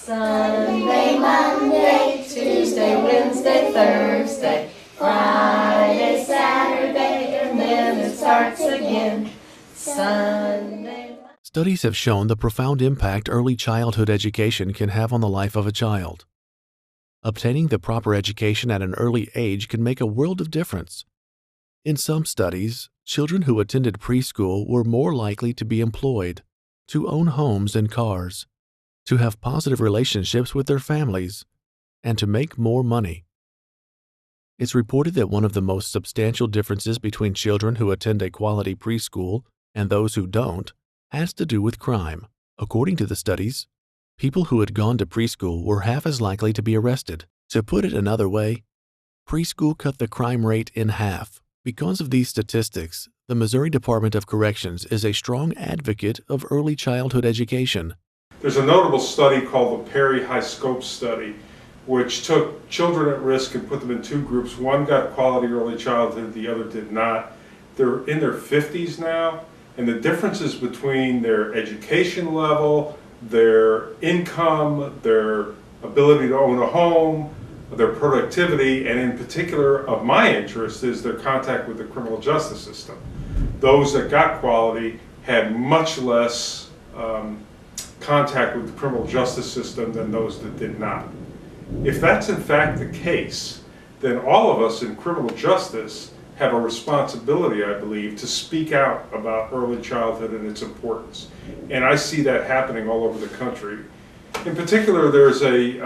Sunday, Monday, Tuesday, Wednesday, Thursday, Friday, Saturday, and then it starts again. Sunday. Studies have shown the profound impact early childhood education can have on the life of a child. Obtaining the proper education at an early age can make a world of difference. In some studies, children who attended preschool were more likely to be employed, to own homes and cars, to have positive relationships with their families, and to make more money. It's reported that one of the most substantial differences between children who attend a quality preschool and those who don't has to do with crime. According to the studies, people who had gone to preschool were half as likely to be arrested. To put it another way, preschool cut the crime rate in half. Because of these statistics, the Missouri Department of Corrections is a strong advocate of early childhood education. There's a notable study called the Perry High Scope Study, which took children at risk and put them in two groups. One got quality early childhood, the other did not. They're in their 50s now, and the differences between their education level, their income, their ability to own a home, their productivity, and in particular of my interest is their contact with the criminal justice system. Those that got quality had much less contact with the criminal justice system than those that did not. If that's in fact the case, then all of us in criminal justice have a responsibility, I believe, to speak out about early childhood and its importance. And I see that happening all over the country. In particular, there's a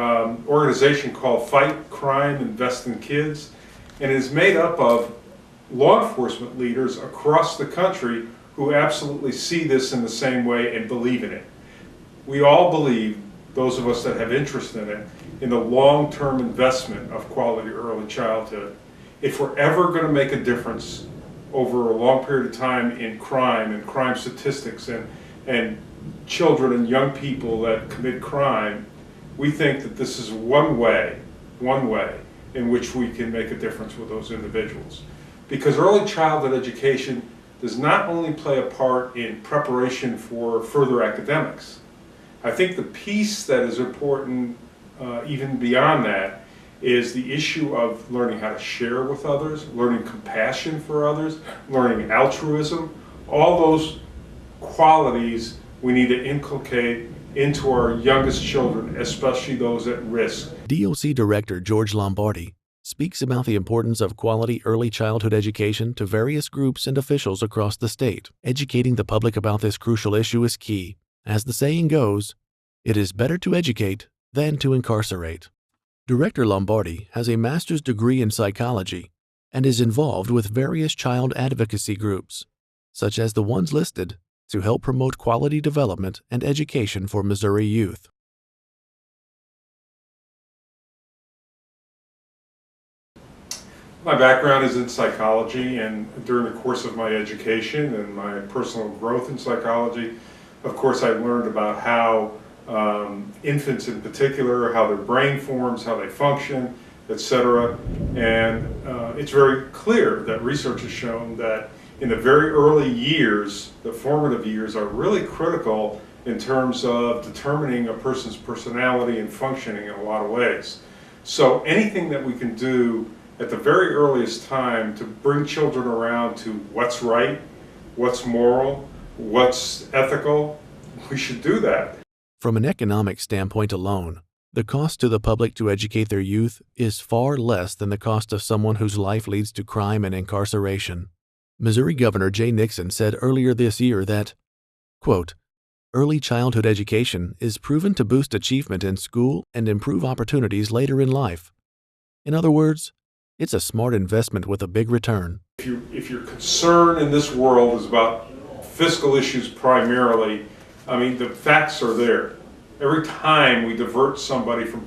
organization called Fight Crime, Invest in Kids, and it is made up of law enforcement leaders across the country who absolutely see this in the same way and believe in it. We all believe, those of us that have interest in it, in the long-term investment of quality early childhood. If we're ever going to make a difference over a long period of time in crime and crime statistics and children and young people that commit crime, we think that this is one way in which we can make a difference with those individuals. Because early childhood education does not only play a part in preparation for further academics. I think the piece that is important even beyond that is the issue of learning how to share with others, learning compassion for others, learning altruism. All those qualities we need to inculcate into our youngest children, especially those at risk. DOC Director George Lombardi speaks about the importance of quality early childhood education to various groups and officials across the state. Educating the public about this crucial issue is key. As the saying goes, it is better to educate than to incarcerate. Director Lombardi has a master's degree in psychology and is involved with various child advocacy groups, such as the ones listed, to help promote quality development and education for Missouri youth. My background is in psychology, and during the course of my education and my personal growth in psychology, of course I learned about how infants in particular, how their brain forms, how they function, etc. And it's very clear that research has shown that in the very early years, the formative years, are really critical in terms of determining a person's personality and functioning in a lot of ways. So anything that we can do at the very earliest time to bring children around to what's right, what's moral, what's ethical, we should do that. From an economic standpoint alone, the cost to the public to educate their youth is far less than the cost of someone whose life leads to crime and incarceration. Missouri Governor Jay Nixon said earlier this year that, quote, "Early childhood education is proven to boost achievement in school and improve opportunities later in life. In other words, it's a smart investment with a big return." If your concern in this world is about fiscal issues primarily, I mean, the facts are there. Every time we divert somebody from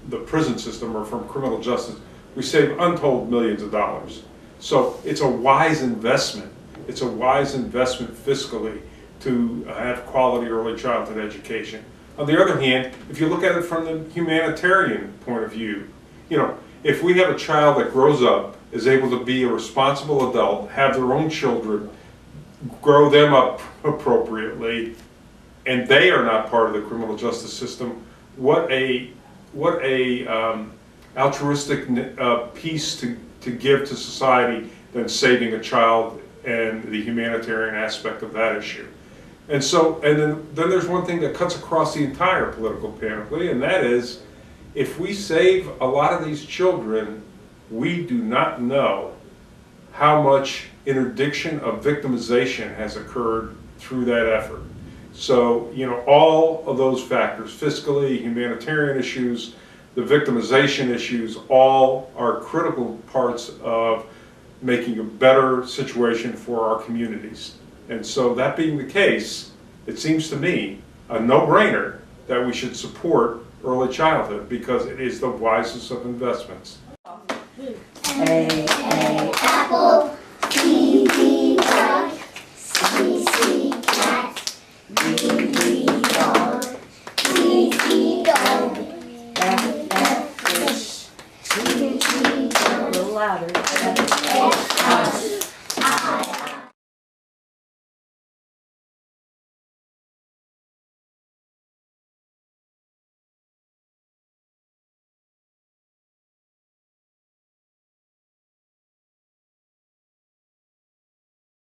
the prison system or from criminal justice, we save untold millions of dollars. So it's a wise investment. It's a wise investment fiscally to have quality early childhood education. On the other hand, if you look at it from the humanitarian point of view, if we have a child that grows up, is able to be a responsible adult, have their own children, grow them up appropriately, and they are not part of the criminal justice system, what a altruistic piece to give to society than saving a child and the humanitarian aspect of that issue. And so, and then there's one thing that cuts across the entire political panoply, and that is, if we save a lot of these children, we do not know how much interdiction of victimization has occurred through that effort. So, you know, all of those factors, fiscally, humanitarian issues, the victimization issues, all are critical parts of making a better situation for our communities. And so that being the case, it seems to me a no-brainer that we should support early childhood because it is the wisest of investments. A apple, B duck, C cat, D dog, D dog, F fish, G dog, a little louder, H house,